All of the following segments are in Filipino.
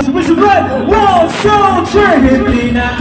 Submission Red, World Soldier! Hindi na.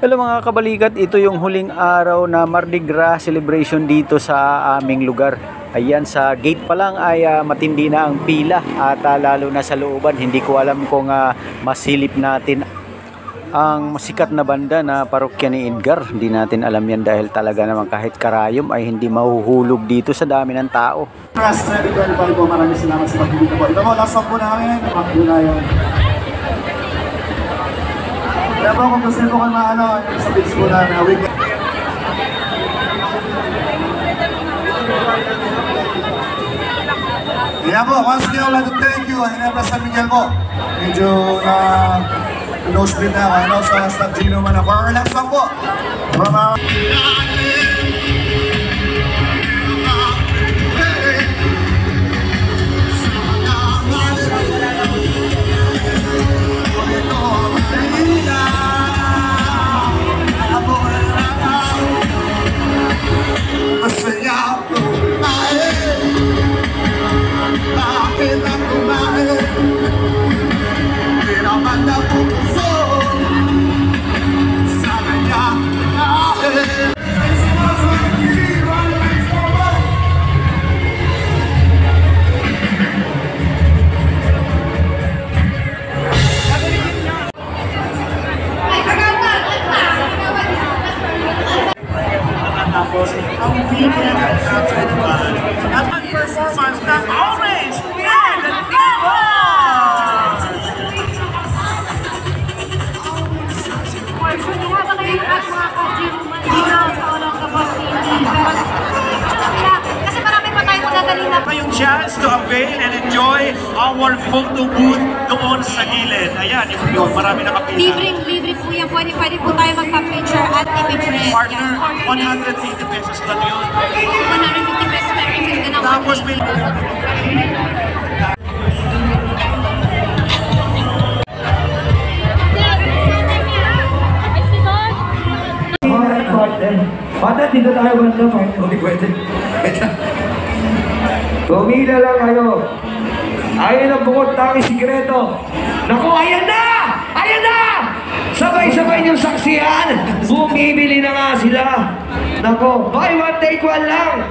Hello mga kabalikat, ito yung huling araw na Mardi Gras celebration dito sa aming lugar. Ayan, sa gate pa lang ay matindi na ang pila at lalo na sa looban. Hindi ko alam kung masilip natin ang sikat na banda na parokya ni Edgar. Hindi natin alam yan dahil talaga naman kahit karayom ay hindi mahuhulog dito sa dami ng tao. Last 2025 po, maraming salamat sa pagkikita po. Ito po, last song po namin, pakbo na yun. Kaya po kung gusto po kung maano, sa page po na weekend. Kaya po, once again, I'd like to thank you, Hinebra San Miguel po. Medyo nosebleed na ako, ano, sa San Gino man ako. Our last song po, from our... ang weekend at ang performance ng Orange and Divas! Hindi nga ba kayo at mga ka-gym dinaw sa Olong Kapos City? Kasi marami pa tayong magagaling na Yung chance to avail and enjoy our photo booth doon sa gilid. Ayan, yung marami nakapila. libre po yan. Pwede po tayo magpa-picture at i-picture. Partner, 180 pesos lang yun. 150 pesos per refill ka na. Tapos may... Partner, dito tayo banda, partner. Hindi pwede. Tumila lang kayo. Ayun ang bukod tanging sikreto. Naku, ayan na! Ayan na! Sabay-sabay niyong saksihan. Bumibili na nga sila. Naku, buy one, take one lang.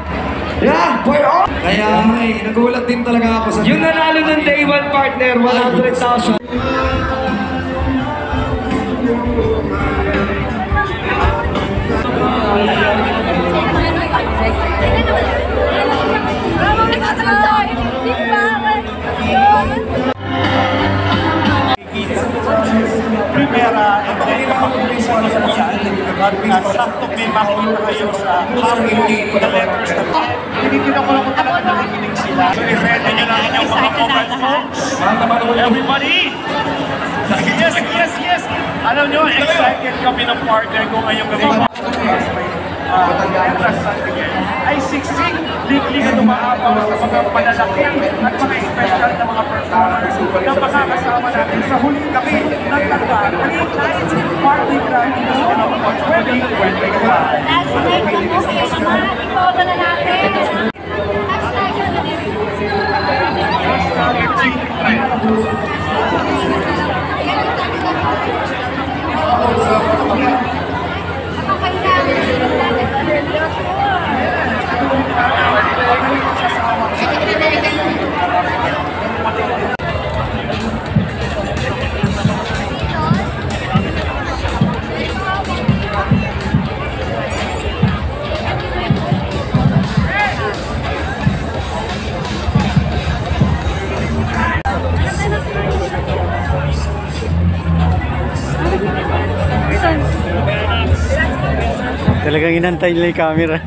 Yeah, for all. Kaya nagulat din talaga ako sa... Yung nanalo ng day one, partner, 100,000. Primera, and then kapag-umpisa na sa yan, sakto may makikita kayo sa hangin, the letters na pa. Pinipila ko lang kung talaga nakikinig sila. So, i-friend nyo na inyong mga mobile phones. Everybody! Yes! Alam nyo, excited kami ng partner ko ngayong gabi. Ay siksik, likli na tumaapaw sa mga malalaki at mga special na mga performers na makakasama natin sa huling gabi ng Tagba 3 Party Grand in the Zone of March 2025. Last night na po kayo naman. Ipota na natin. Talagang inantay nila yung camera.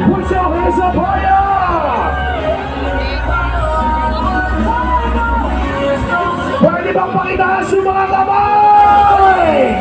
Put your hands up higher! Pwede bang pakitaas yung mga kamay?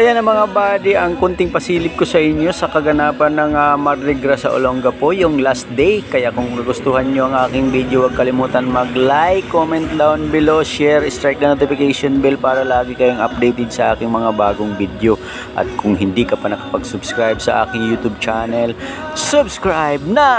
Ayan ang mga buddy, ang kunting pasilip ko sa inyo sa kaganapan ng Mardi Gras sa Olongapo, yung last day. Kaya kung gustuhan nyo ang aking video, huwag kalimutan mag-like, comment down below, share, strike the notification bell para lagi kayong updated sa aking mga bagong video. At kung hindi ka pa nakapag-subscribe sa aking YouTube channel, subscribe na!